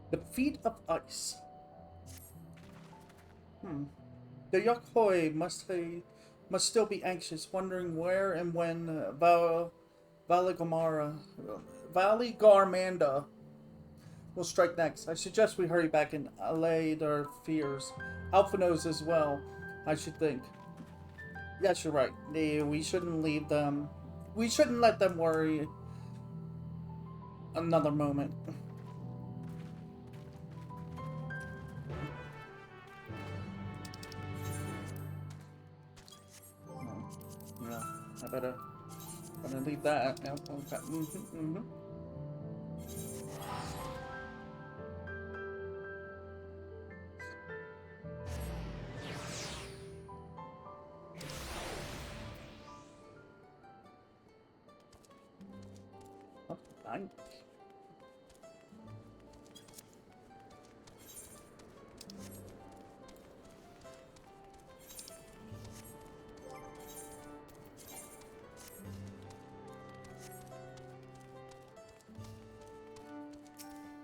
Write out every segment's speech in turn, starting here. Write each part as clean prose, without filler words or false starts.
The feet of ice. The Yokhoi must still be anxious, wondering where and when Valigarmanda will strike next. I suggest we hurry back and allay their fears. Alpha knows as well, I should think. Yes, you're right. We shouldn't leave them. We shouldn't let them worry another moment. Yeah, I better leave that. Yeah, okay. Oh, thank.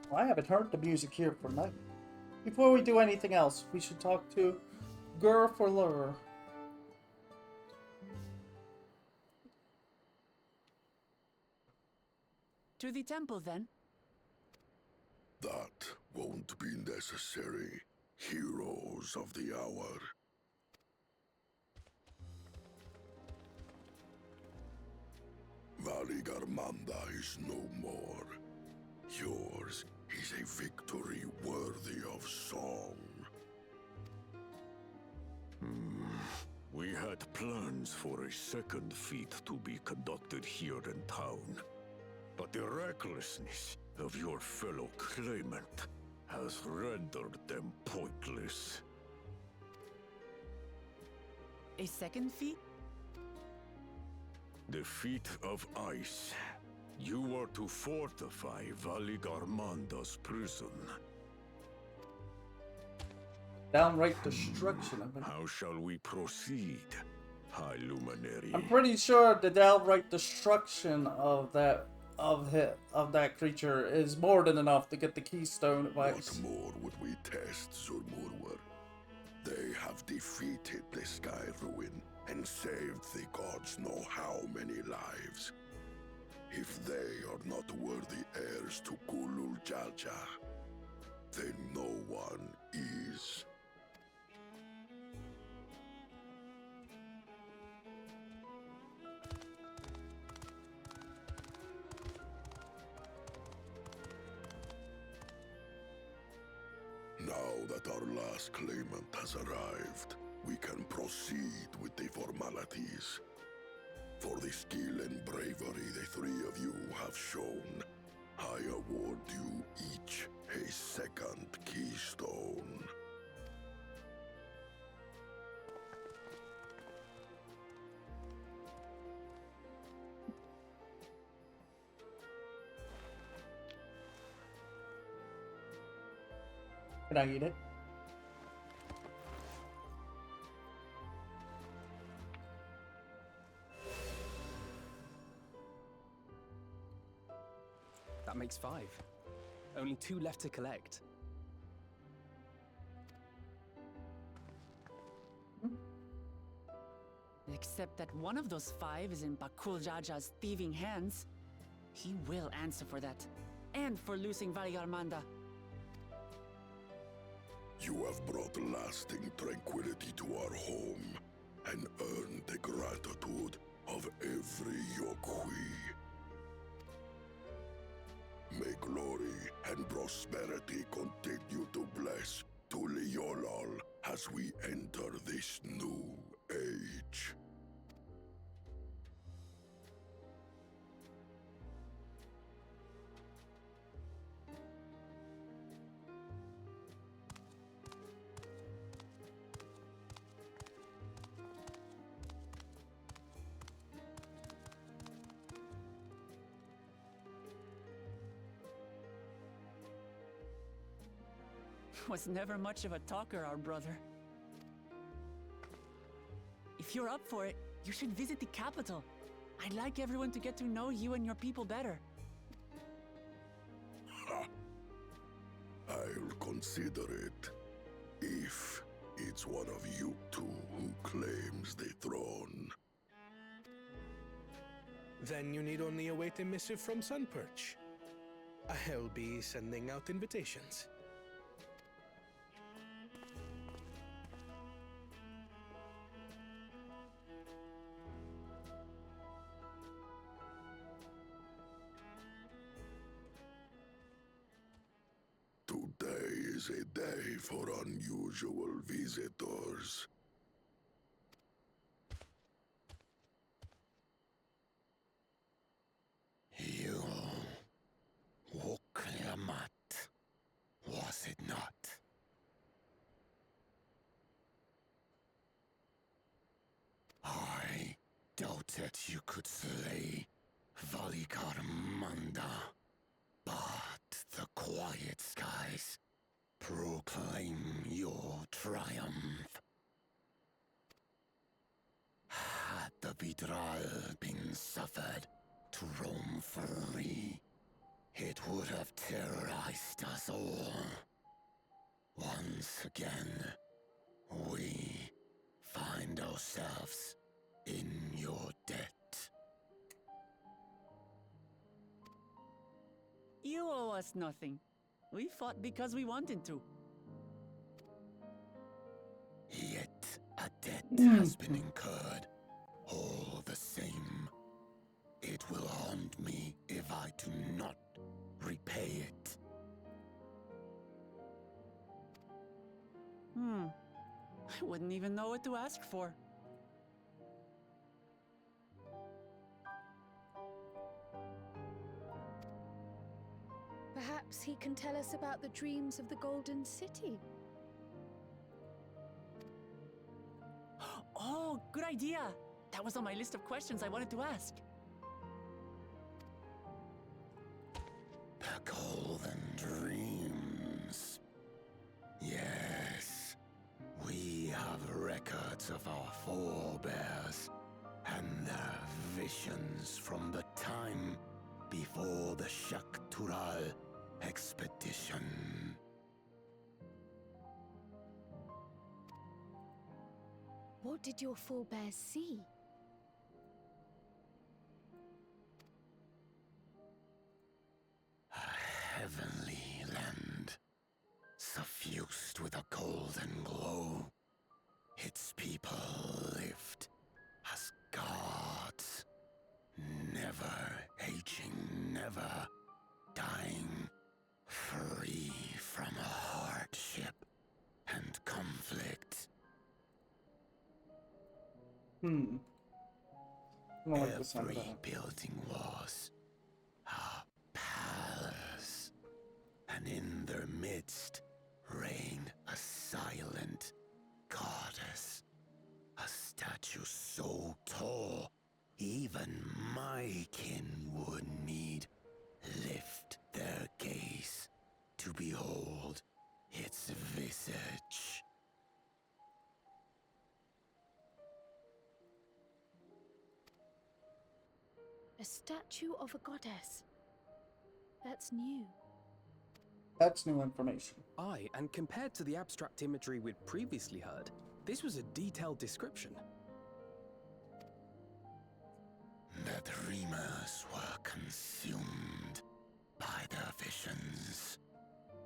Well, I haven't heard the music here for night. Before we do anything else, we should talk to Gur for Lure. To the temple, then? That won't be necessary, heroes of the hour. Valigarmanda is no more. Yours is a victory worthy of song. We had plans for a second feat to be conducted here in town. But the recklessness of your fellow claimant has rendered them pointless. A second feat? The feat of ice. You are to fortify Valigarmanda's prison. Downright destruction of it. How shall we proceed, High Luminary? I'm pretty sure the downright destruction of that creature is more than enough to get the keystone of ice. What more would we test, Zurmurwer? They have defeated the Sky Ruin and saved the gods know how many lives. If they are not worthy heirs to Kulul Jalja, then no one is. Now that our last claimant has arrived, we can proceed with the formalities. For the skill and bravery the three of you have shown, I award you each a second keystone. Can I eat it? That makes 5. Only 2 left to collect. Except that one of those 5 is in Bakul Jaja's thieving hands. He will answer for that. And for losing Valigarmanda. You have brought lasting tranquility to our home and earned the gratitude of every Yokui. May glory and prosperity continue to bless Tuliolol as we enter this new age. Was never much of a talker, our brother. If you're up for it, you should visit the capital. I'd like everyone to get to know you and your people better. Ha! I'll consider it. If it's one of you two who claims the throne. Then you need only await a missive from Sunperch. I'll be sending out invitations. Today is a day for unusual visitors. You woke Lamat, was it not? I doubted you could slay Valigarmanda, but the quiet skies proclaim your triumph. Had the Vidral been suffered to roam free, it would have terrorized us all. Once again, we find ourselves in your debt. You owe us nothing. We fought because we wanted to. Yet a debt has been incurred. All the same, it will haunt me if I do not repay it. I wouldn't even know what to ask for. Perhaps he can tell us about the dreams of the Golden City. Oh, good idea! That was on my list of questions I wanted to ask. The Golden Dreams. Yes, we have records of our forebears and their visions from the time before the Shaktural expedition. What did your forebears see? A heavenly land, suffused with a golden glow. Its people lived as gods, never aging, never dying, free from hardship and conflict. I don't like the sound of Every that. building was a palace, and in their midst reigned a silent goddess, a statue so tall even my kin would need lift their gaze to behold its visage. A statue of a goddess. That's new. That's new information. Aye, and compared to the abstract imagery we'd previously heard, this was a detailed description. The dreamers were consumed by their visions,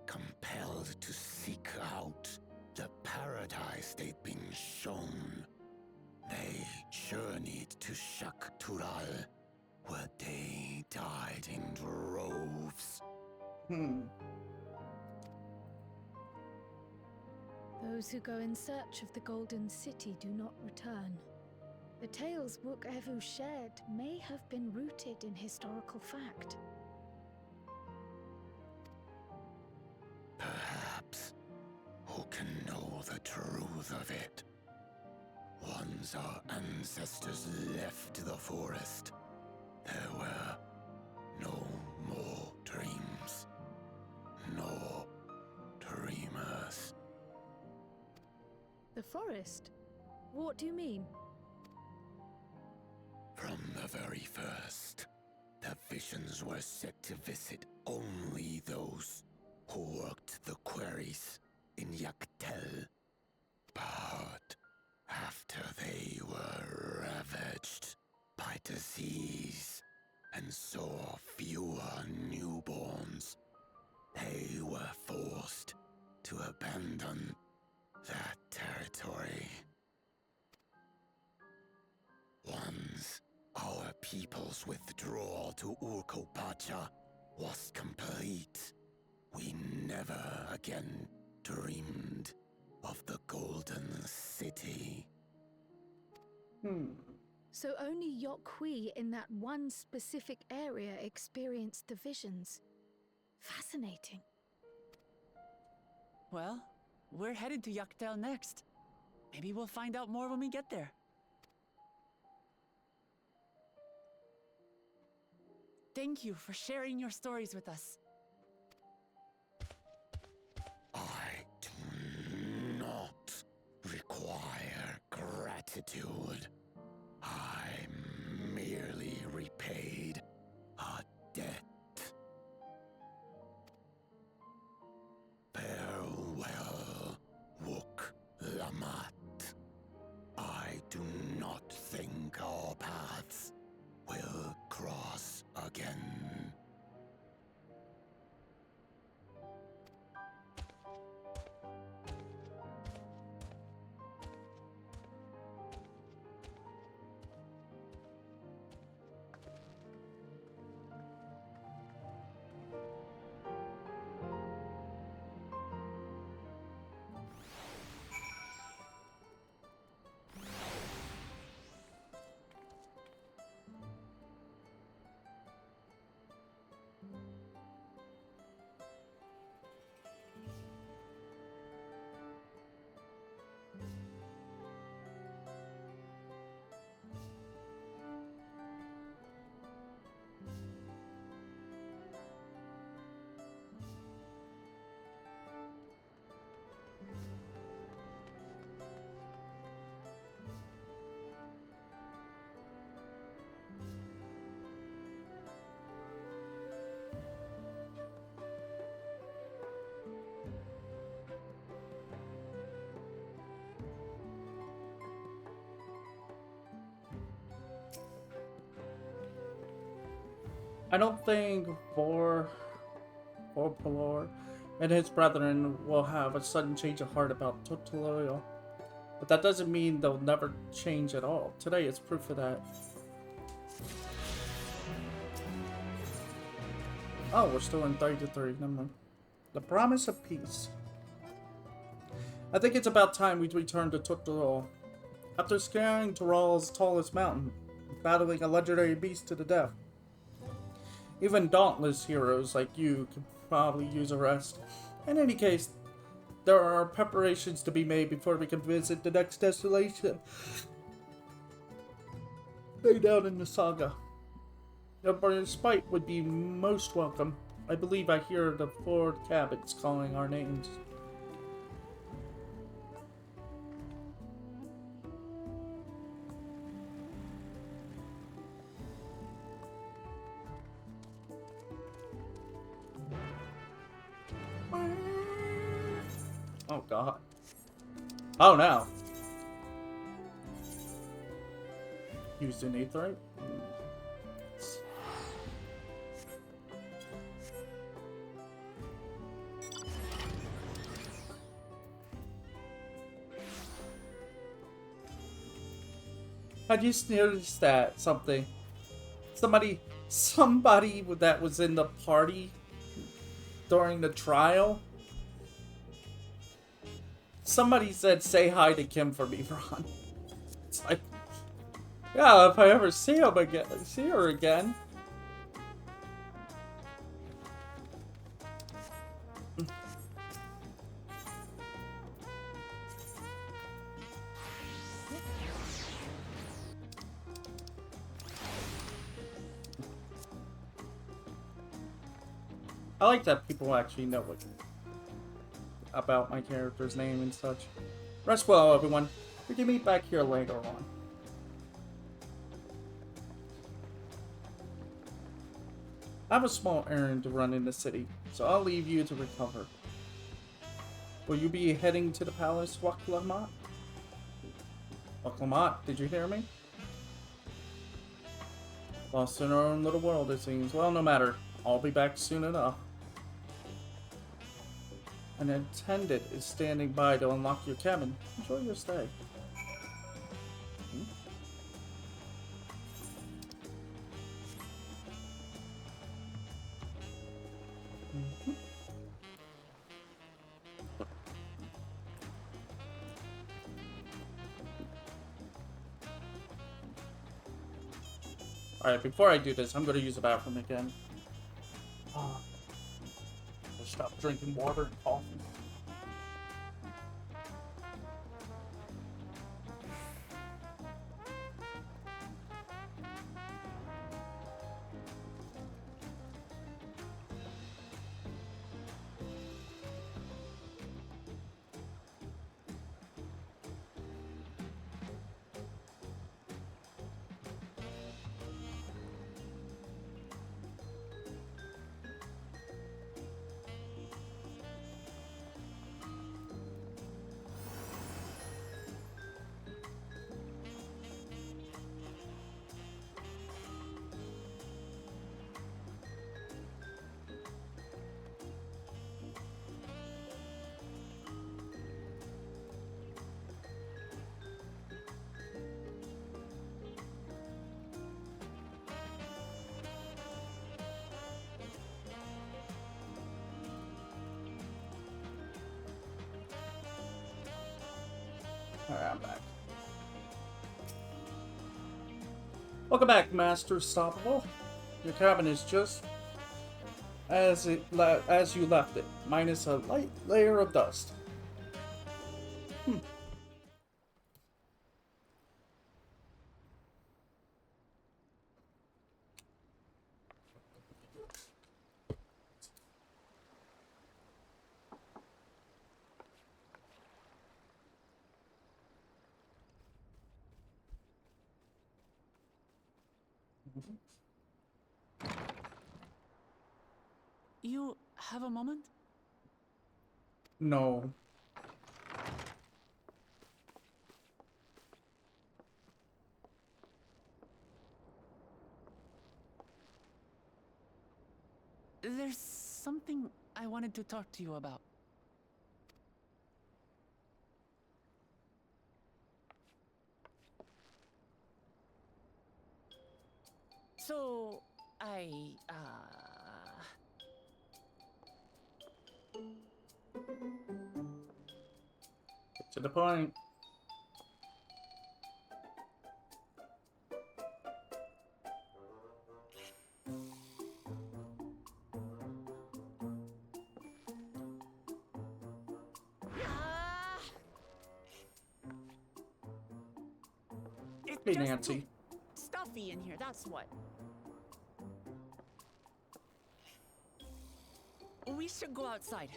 compelled to seek out the paradise they'd been shown. They journeyed to Shaktural, where they died in droves. Those who go in search of the Golden City do not return. The tales Book Evu shared may have been rooted in historical fact. Perhaps. Who can know the truth of it? Once our ancestors left the forest, there were no more dreams, no dreamers. The forest? What do you mean? From the very first, the visions were set to visit only those who worked the quarries in Yaktel. But after they were ravaged by disease and saw fewer newborns, they were forced to abandon that territory. Once our people's withdrawal to Urkopacha was complete, we never again dreamed of the Golden City. So only Yokhui in that one specific area experienced the visions. Fascinating. Well, we're headed to Yaktel next. Maybe we'll find out more when we get there. Thank you for sharing your stories with us. I do not require gratitude. I merely repaid a debt. Farewell, Wook Lamat. I do not think our paths will cross again. I don't think Vorpalor and his brethren will have a sudden change of heart about Totoloyo. But that doesn't mean they'll never change at all. Today is proof of that. Oh, we're still in 33. Never mind. The promise of peace. I think it's about time we return to Totolo. After scaling Toral's tallest mountain, battling a legendary beast to the death, even dauntless heroes like you could probably use a rest. In any case, there are preparations to be made before we can visit the next destination. Lay down in the saga. Your respite would be most welcome. I believe I hear the Ford cabins calling our names. Oh god. Oh no. Used an aetherite? I just noticed that something. Somebody that was in the party during the trial. Somebody said, "Say hi to Kim for me, Ron." It's like, yeah, if I ever see her again. I like that people actually know about my character's name and such. Rest well, everyone. We can meet back here later on. I have a small errand to run in the city, so I'll leave you to recover. Will you be heading to the palace, Waklamat? Waklamat, did you hear me? Lost in our own little world, it seems. Well, no matter. I'll be back soon enough. An attendant is standing by to unlock your cabin. Enjoy your stay. Alright, before I do this, I'm going to use the bathroom again. Stop drinking water and coffee. Alright, I'm back. Welcome back, Master Stoppable. Your cabin is just as you left it, minus a light layer of dust. You have a moment? No. There's something I wanted to talk to you about. So, Get to the point. It's Hey, just Nancy. too stuffy in here, that's what. We should go outside.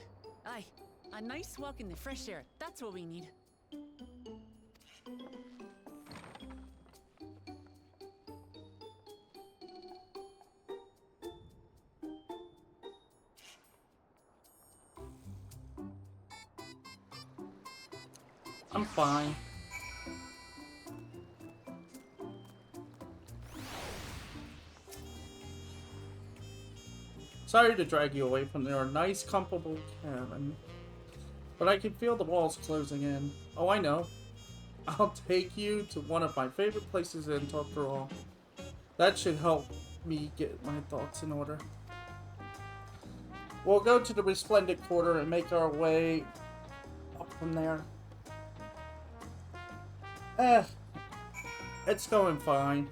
Aye, a nice walk in the fresh air. That's what we need. I'm fine. Sorry to drag you away from your nice, comfortable cabin, but I can feel the walls closing in. Oh, I know. I'll take you to one of my favorite places in after all. That should help me get my thoughts in order. We'll go to the Resplendent Quarter and make our way up from there. It's going fine.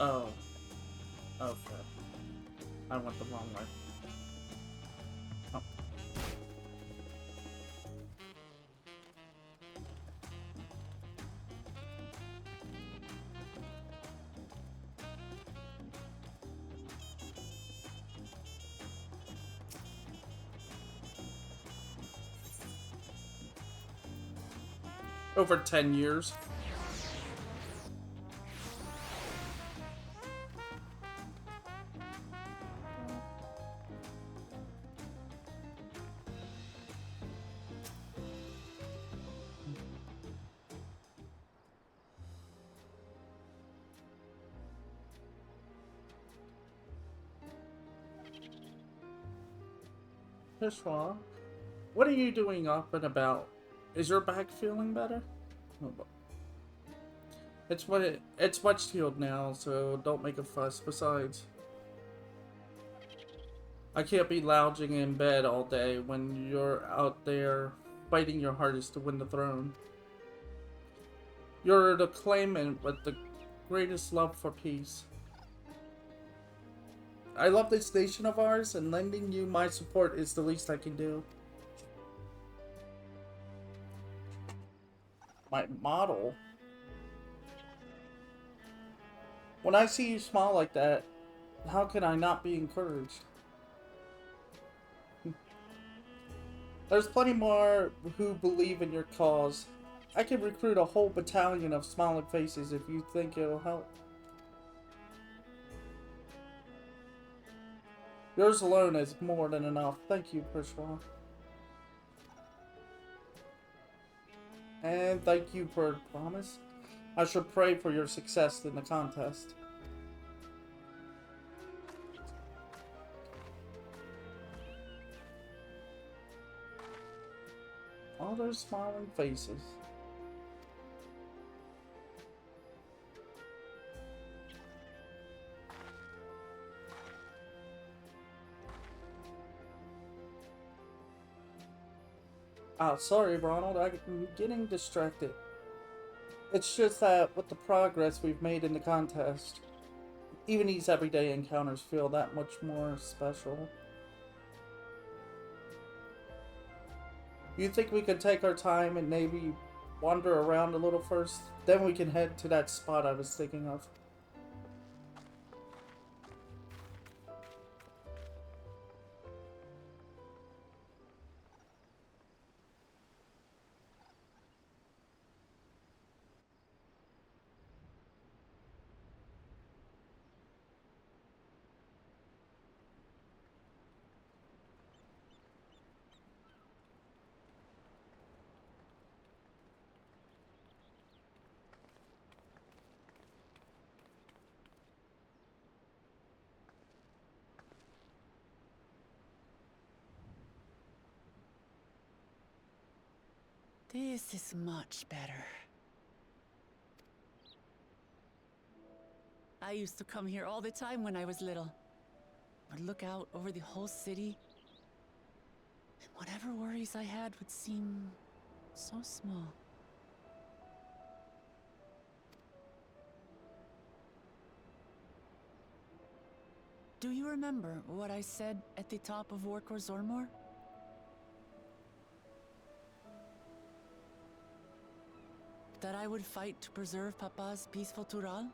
Oh. Okay. I went the wrong way. Oh. Over 10 years. Pishwa, what are you doing up and about? Is your back feeling better? It's much healed now, so don't make a fuss. Besides, I can't be lounging in bed all day when you're out there fighting your hardest to win the throne. You're the claimant with the greatest love for peace. I love this nation of ours, and lending you my support is the least I can do. My model? When I see you smile like that, how can I not be encouraged? There's plenty more who believe in your cause. I can recruit a whole battalion of smiling faces if you think it'll help. Yours alone is more than enough. Thank you, Prishwa. And thank you for a promise. I shall pray for your success in the contest. All those smiling faces. Ah, sorry, Ronald. I'm getting distracted. It's just that with the progress we've made in the contest, even these everyday encounters feel that much more special. You think we could take our time and maybe wander around a little first? Then we can head to that spot I was thinking of. This is much better. I used to come here all the time when I was little. Would look out over the whole city, and whatever worries I had would seem so small. Do you remember what I said at the top of Orkor Zormor? That I would fight to preserve Papa's peaceful Tural?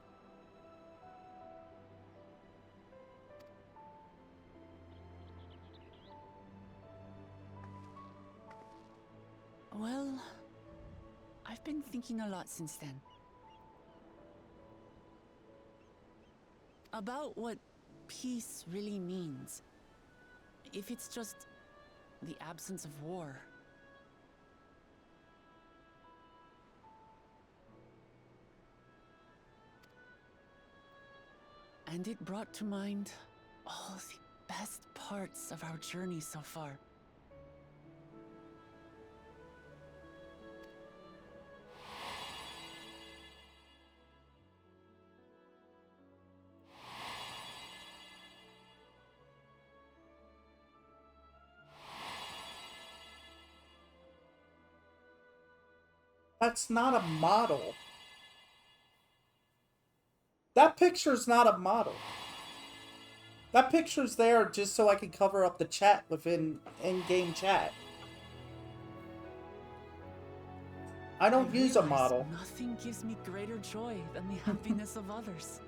Well, I've been thinking a lot since then. About what peace really means. If it's just the absence of war. And it brought to mind all the best parts of our journey so far. That's not a model. That picture's not a model. That picture's there just so I can cover up the chat within in-game chat. I don't use a realize model. Nothing gives me greater joy than the happiness of others.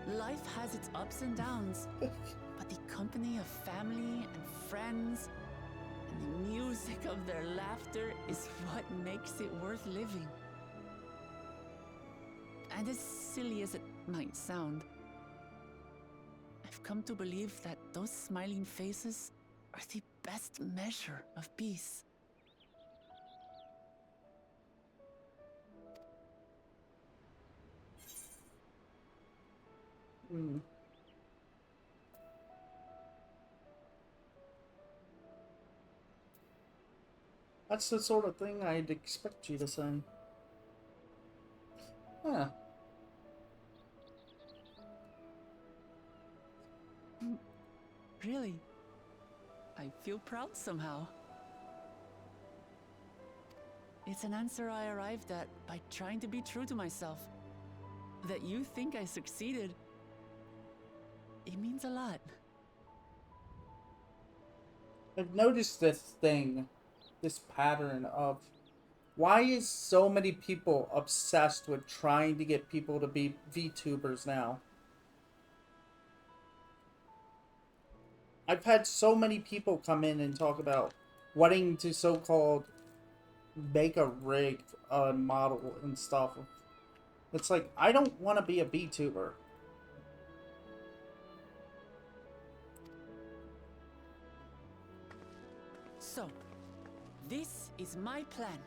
Life has its ups and downs, but the company of family and friends and the music of their laughter is what makes it worth living. And as silly as it might sound, I've come to believe that those smiling faces are the best measure of peace. Hmm. That's the sort of thing I'd expect you to say. Huh. Really, I feel proud somehow. It's an answer I arrived at by trying to be true to myself. That you think I succeeded, it means a lot. I've noticed this thing, this pattern of why is so many people obsessed with trying to get people to be VTubers now? I've had so many people come in and talk about wanting to so-called make a rig model and stuff. It's like, I don't want to be a VTuber. So, this is my plan.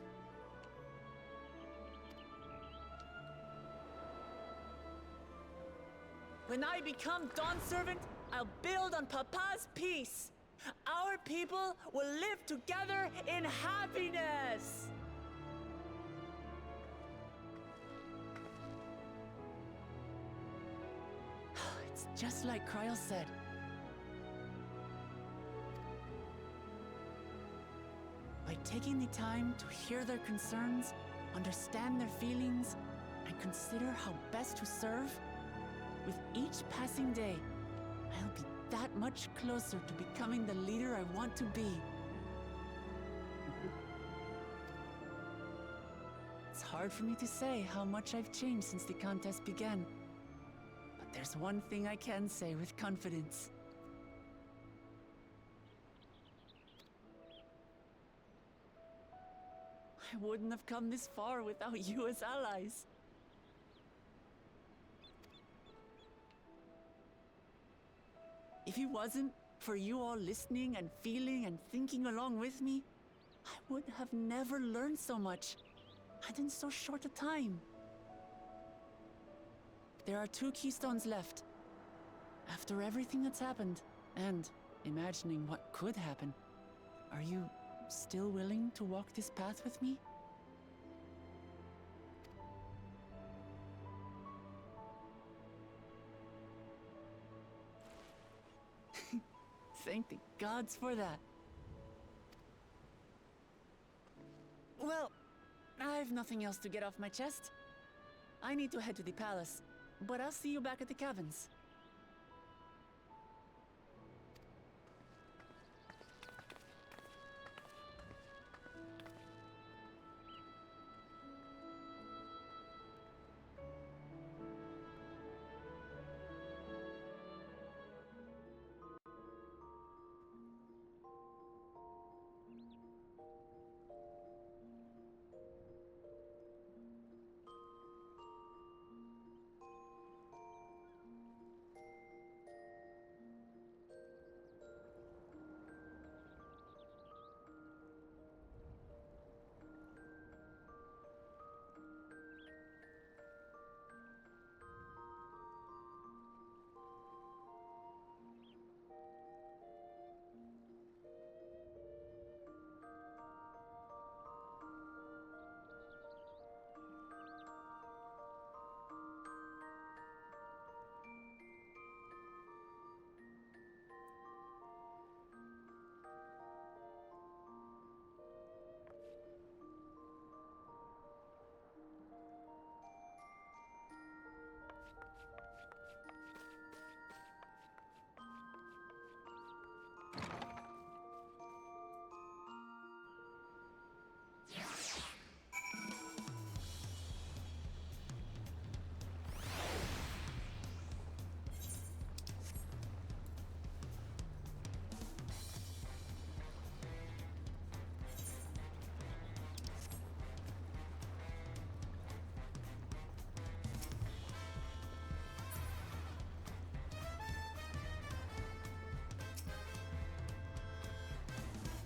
When I become Dawn Servant, I'll build on Papa's peace. Our people will live together in happiness. It's just like Kryl said. By taking the time to hear their concerns, understand their feelings, and consider how best to serve, with each passing day, I'll be that much closer to becoming the leader I want to be. It's hard for me to say how much I've changed since the contest began. But there's one thing I can say with confidence. I wouldn't have come this far without you as allies. If it wasn't for you all listening and feeling and thinking along with me, I would have never learned so much, and in so short a time. There are 2 keystones left. After everything that's happened, and imagining what could happen, are you still willing to walk this path with me? Thank the gods for that. Well, I've nothing else to get off my chest. I need to head to the palace, but I'll see you back at the cabins.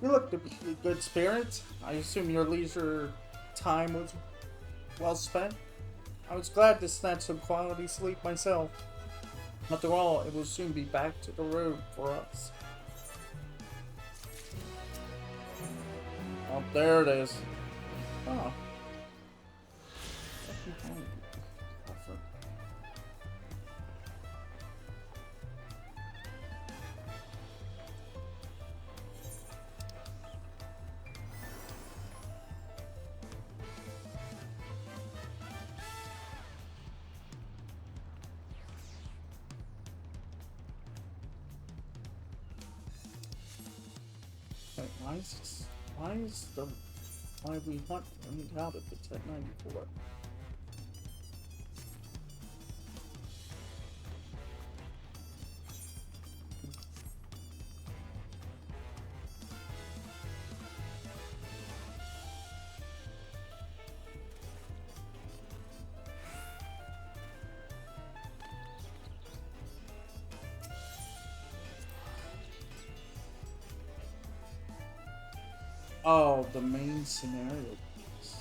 You look to be in good spirits. I assume your leisure time was well spent. I was glad to snatch some quality sleep myself. After all, it will soon be back to the road for us. Oh, there it is. Oh. Why we hunt out if it's at 94? Oh, the main scenario piece.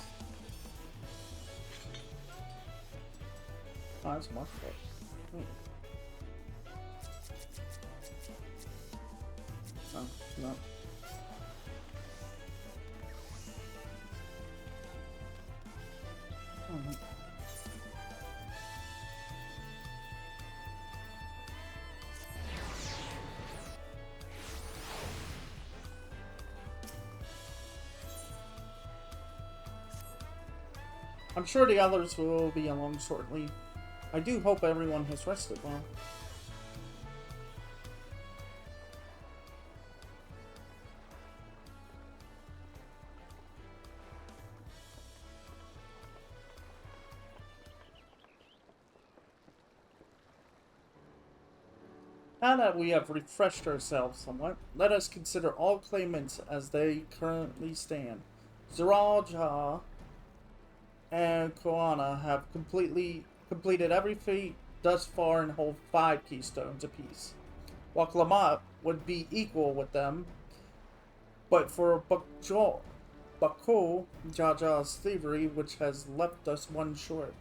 Oh, that's much better. No, no. Oh, no. I'm sure the others will be along shortly. I do hope everyone has rested well. Now that we have refreshed ourselves somewhat, let us consider all claimants as they currently stand. Ziraja and Koana have completed every feat thus far and hold 5 keystones apiece, while Klamat would be equal with them, but for Bakul, Jaja's thievery, which has left us 1 short.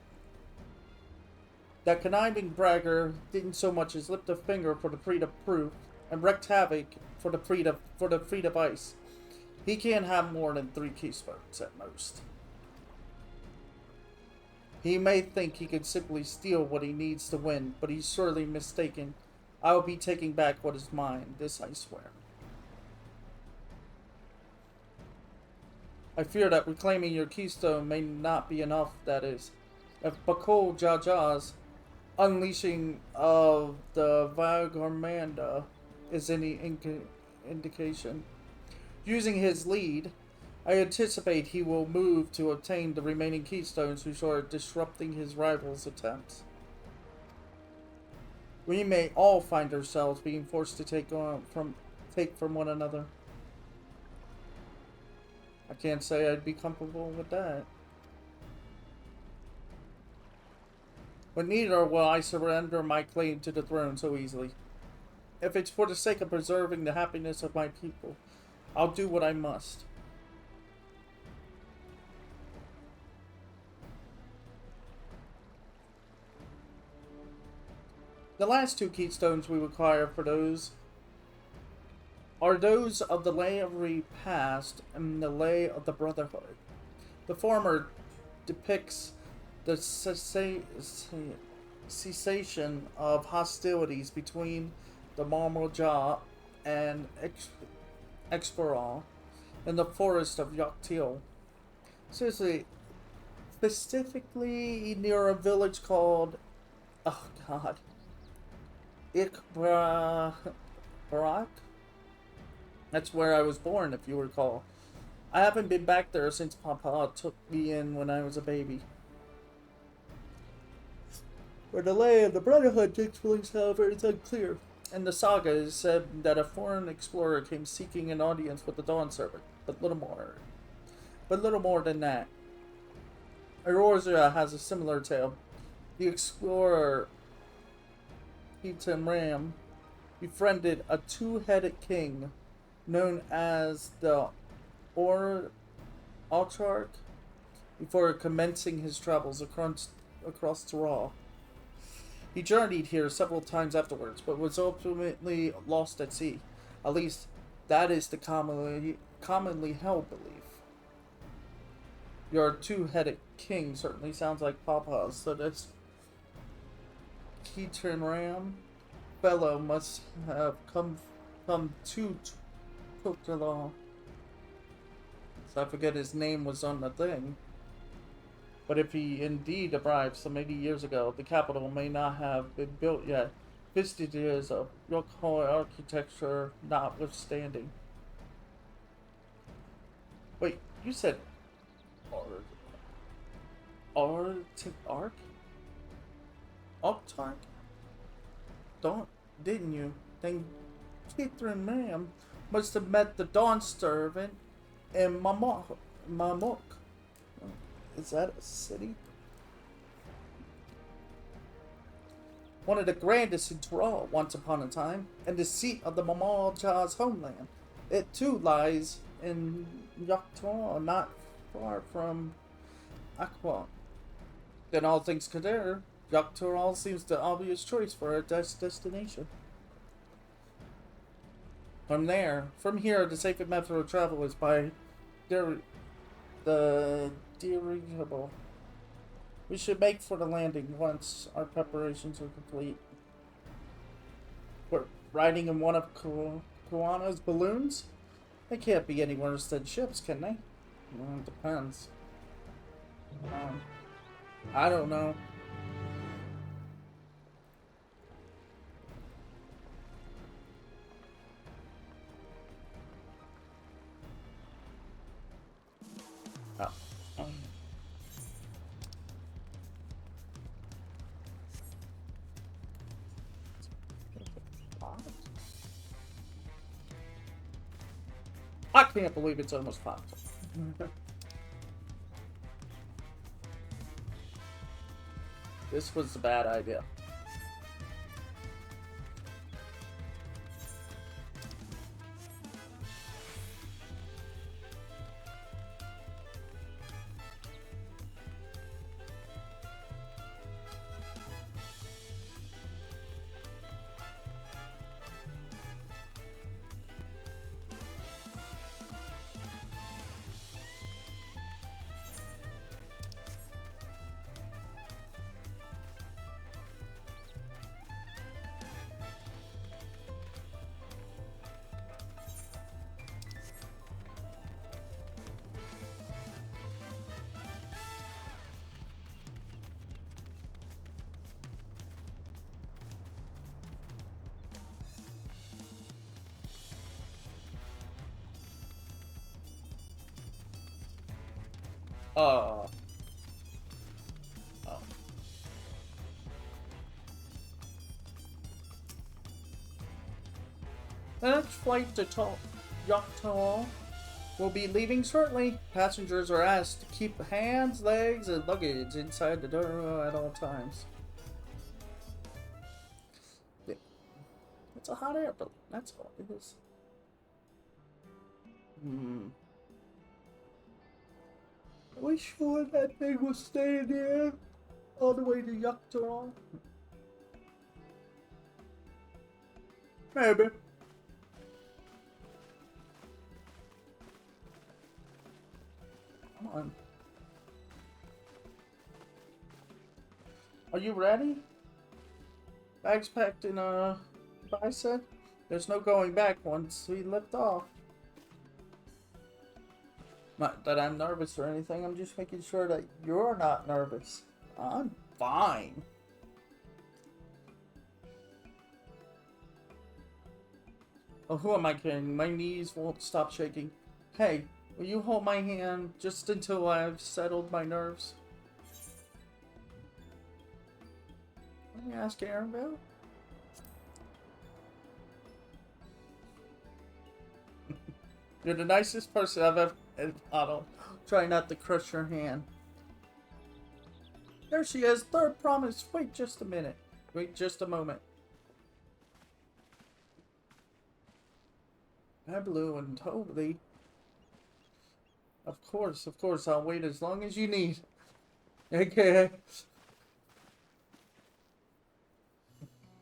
That conniving bragger didn't so much as lift a finger for the creed of proof, and wreaked havoc for the creed of ice. He can't have more than 3 keystones at most. He may think he can simply steal what he needs to win, but he's surely mistaken. I will be taking back what is mine, this I swear. I fear that reclaiming your keystone may not be enough, that is. If Bakul Jaja's unleashing of the Vagarmanda is any indication, using his lead, I anticipate he will move to obtain the remaining keystones which are disrupting his rival's attempts. We may all find ourselves being forced to take from one another. I can't say I'd be comfortable with that. But neither will I surrender my claim to the throne so easily. If it's for the sake of preserving the happiness of my people, I'll do what I must. The last 2 keystones we require for those are those of the Lay of Repast and the Lay of the Brotherhood. The former depicts the cessation of hostilities between the Marmoja and Exparal in the forest of Yoktil. Specifically near a village called, oh god, Barak? That's where I was born, if you recall. I haven't been back there since Papa took me in when I was a baby. Where the Lay of the Brotherhood takes place, however, is unclear. In the saga, it is said that a foreign explorer came seeking an audience with the Dawn Servant, but little more than that. Eorzea has a similar tale. The explorer Hitam Ram befriended a 2-headed king known as the Autarch, before commencing his travels across Tyrol. He journeyed here several times afterwards, but was ultimately lost at sea. At least, that is the commonly held belief. Your two-headed king certainly sounds like Papa's, so this Keaton Ram fellow must have come to Tokyo. So I forget his name was on the thing. But if he indeed arrived some 80 years ago, the capital may not have been built yet, vestiges of Yokai architecture notwithstanding. Wait, you said Autarch? Didn't you? Then Catherine Ma'am must have met the Dawn Servant in Mamok. Is that a city? One of the grandest in Tyrol once upon a time, and the seat of the Mamalja's homeland. It too lies in Yaktor, not far from Aqua. Then all things considered, Yaktor seems the obvious choice for a destination. From here, the safest method of travel is by the dirigible. We should make for the landing once our preparations are complete. We're riding in one of Kuana's balloons? They can't be any worse than ships, can they? Well, it depends. I don't know. I can't believe it's almost 5. This was a bad idea. Oh. The next flight to Yakta will be leaving shortly. Passengers are asked to keep hands, legs, and luggage inside the door at all times. It's a hot air balloon. That's all it is. Are we sure that thing will stay there all the way to Yakta? Maybe. Come on. Are you ready? Bags packed in a bicep? There's no going back once we lift off. Not that I'm nervous or anything, I'm just making sure that you're not nervous. I'm fine. Oh, who am I kidding? My knees won't stop shaking. Hey, will you hold my hand just until I've settled my nerves? Let me ask Aaronville. You're the nicest person I've ever... Otto, try not to crush your hand. There she is, third promise. Wait just a minute. Wait just a moment. Blue and totally. Of course, I'll wait as long as you need. Okay.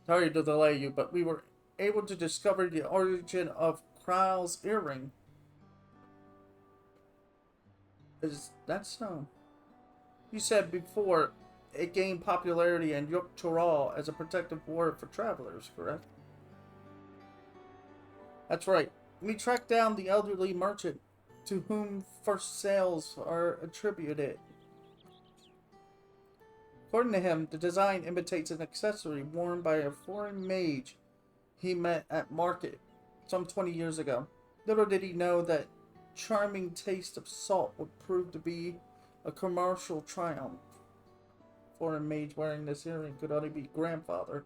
Sorry to delay you, but we were able to discover the origin of Kral's earring. Is that so? You said before it gained popularity in Yuk-Toral as a protective ward for travelers, correct? That's right. We tracked down the elderly merchant to whom first sales are attributed. According to him, the design imitates an accessory worn by a foreign mage he met at market some 20 years ago. Little did he know that charming taste of salt would prove to be a commercial triumph. Foreign mage wearing this earring could only be grandfather.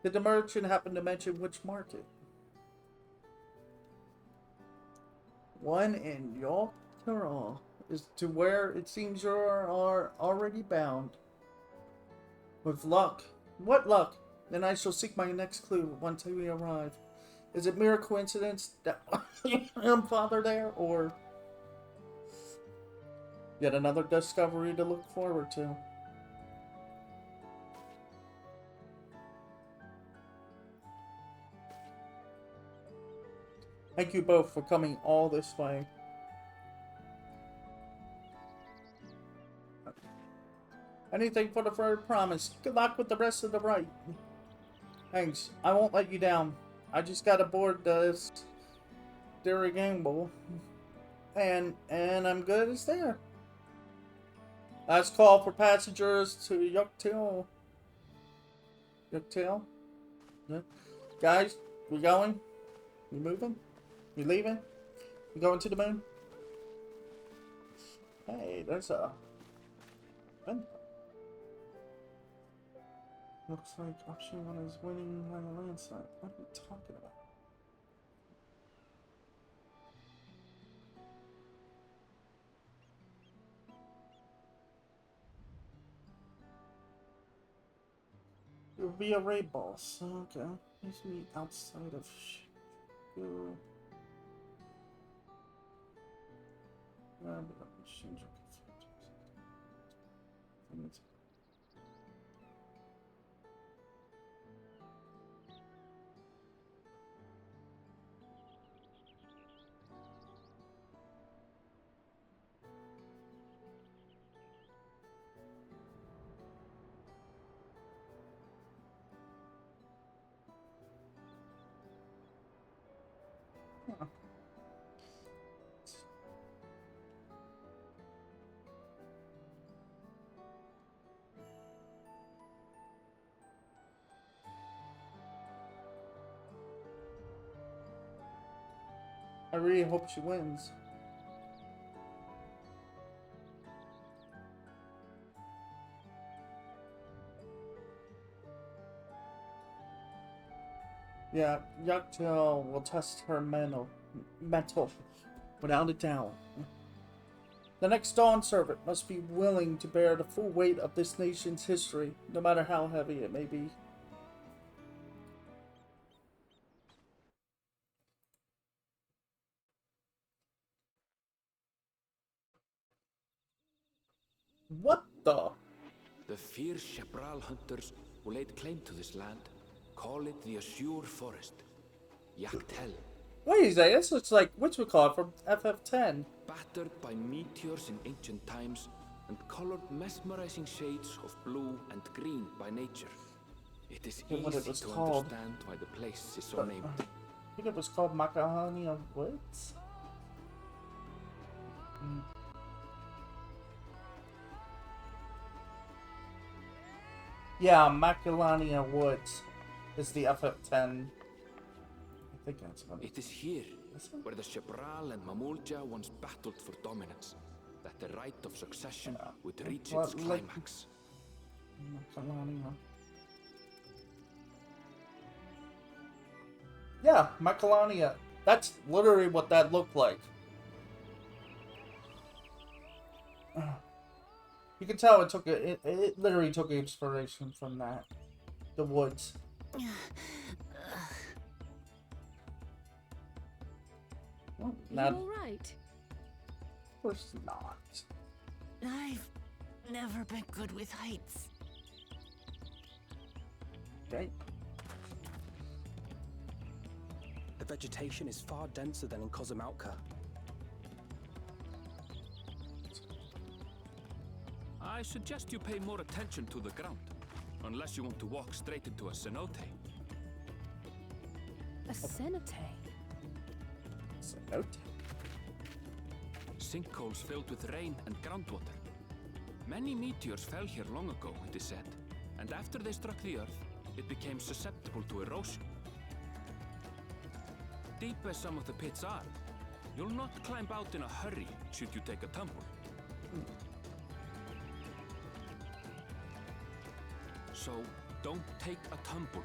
Did the merchant happen to mention which market? One in Yuk-Toral is to where it seems you are already bound. With luck. What luck? Then I shall seek my next clue once we arrive. Is it mere coincidence that I'm father there, or yet another discovery to look forward to? Thank you both for coming all this way. Anything for the third promise. Good luck with the rest of the rite. Thanks. I won't let you down. I just got aboard this dirigible, and I'm good as there. Last call for passengers to Yuk-Toral. Yuk-Toral? Yeah. Guys, we going? We moving? We leaving? We going to the moon? Hey, there's a... Looks like option 1 is winning by a landslide. What are you talking about? You'll be a raid boss. Okay. Please meet outside of Shiguru. I really hope she wins. Yeah, Yuk-Toral will test her mental, without a doubt. The next Dawn Servant must be willing to bear the full weight of this nation's history, no matter how heavy it may be. What the? The fierce Chapral hunters who laid claim to this land call it the Azure Forest, Yuk-Toral. Wait a second, this looks like whatchamacallit from FF10. Battered by meteors in ancient times and colored mesmerizing shades of blue and green by nature. It is easy to understand why the place is so named. I think it was called Macalania Woods? Yeah, Macalania Woods is the FF10. I think that's what it is here, where the Chapral and Mamulja once battled for dominance, that the right of succession would reach its climax. Macalania. Yeah, Macalania. That's literally what that looked like. You can tell it took it literally took inspiration from that. The woods. Not. You all right? Of course not. I've never been good with heights. Okay. The vegetation is far denser than in Kozumauka. I suggest you pay more attention to the ground, unless you want to walk straight into a cenote. A cenote? Cenote? Sinkholes filled with rain and groundwater. Many meteors fell here long ago, it is said, and after they struck the earth, it became susceptible to erosion. Deep as some of the pits are, you'll not climb out in a hurry should you take a tumble. So, don't take a tumble.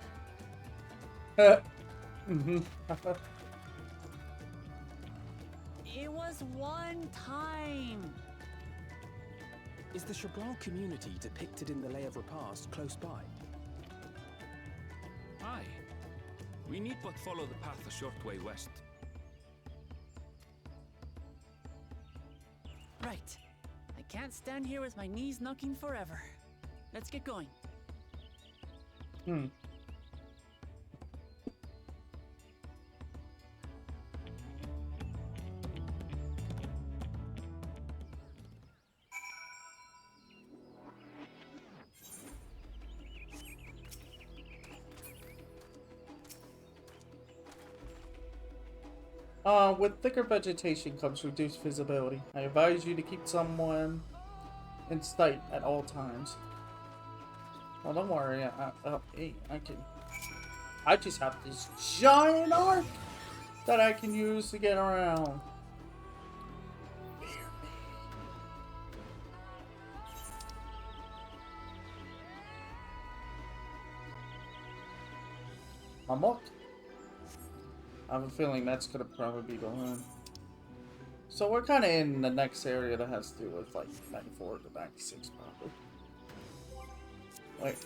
It was one time. Is the Shabral community depicted in the Lay of Repast close by? Aye. We need but follow the path a short way west. Right. I can't stand here with my knees knocking forever. Let's get going. With thicker vegetation comes reduced visibility. I advise you to keep someone in sight at all times. Oh, don't worry. I just have this giant arc that I can use to get around. Amok. I have a feeling that's gonna probably be the one. So we're kind of in the next area that has to do with like 94 to 96 probably. Wait,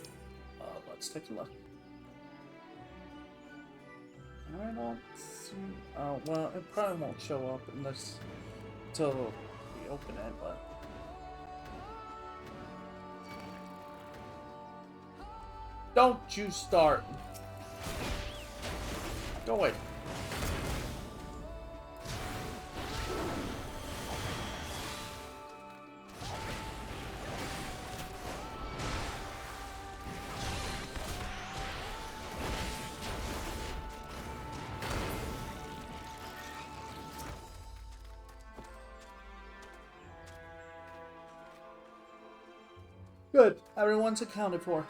let's take a look. I don't see. Oh well, it probably won't show up unless until we open it, but. Don't you start. Go away. Good. Everyone's accounted for.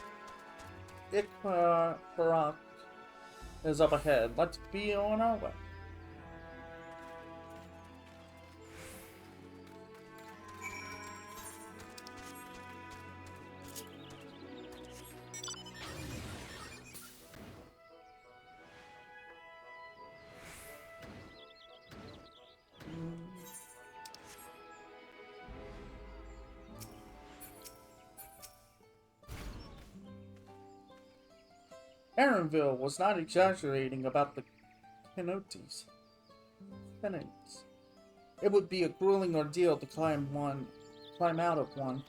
Barak is up ahead. Let's be on our way. Aaronville was not exaggerating about the cenotes. It would be a grueling ordeal to climb out of one.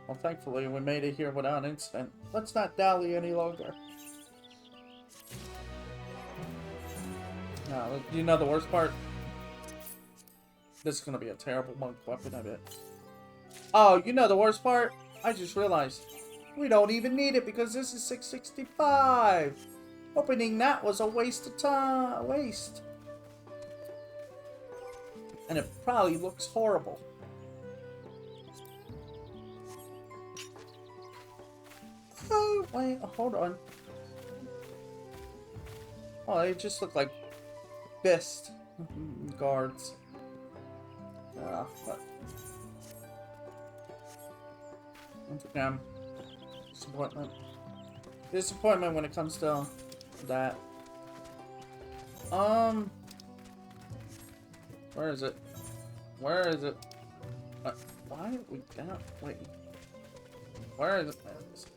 Well, thankfully, we made it here without incident. Let's not dally any longer. Now, you know the worst part? This is gonna be a terrible monk weapon, I bet. Oh, you know the worst part? I just realized. We don't even need it because this is 665. Opening that was a waste of time. Waste. And it probably looks horrible. Oh, wait, hold on. Oh, they just look like fist guards. But once again. Disappointment when it comes to that. Where is it? Where is it? Why are we down? Wait. Where is it? There it is.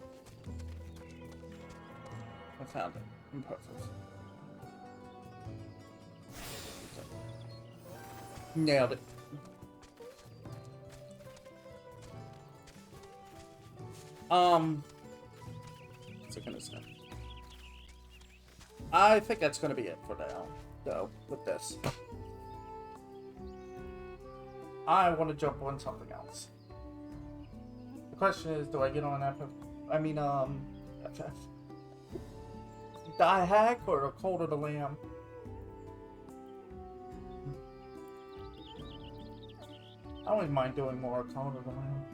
I found it. Impressive. Nailed it. What's it gonna say? I think that's gonna be it for now, though, with this. I want to jump on something else. The question is, do I get on FF? Die Hack or a Cult of the Lamb? I don't even mind doing more Cult of the Lamb.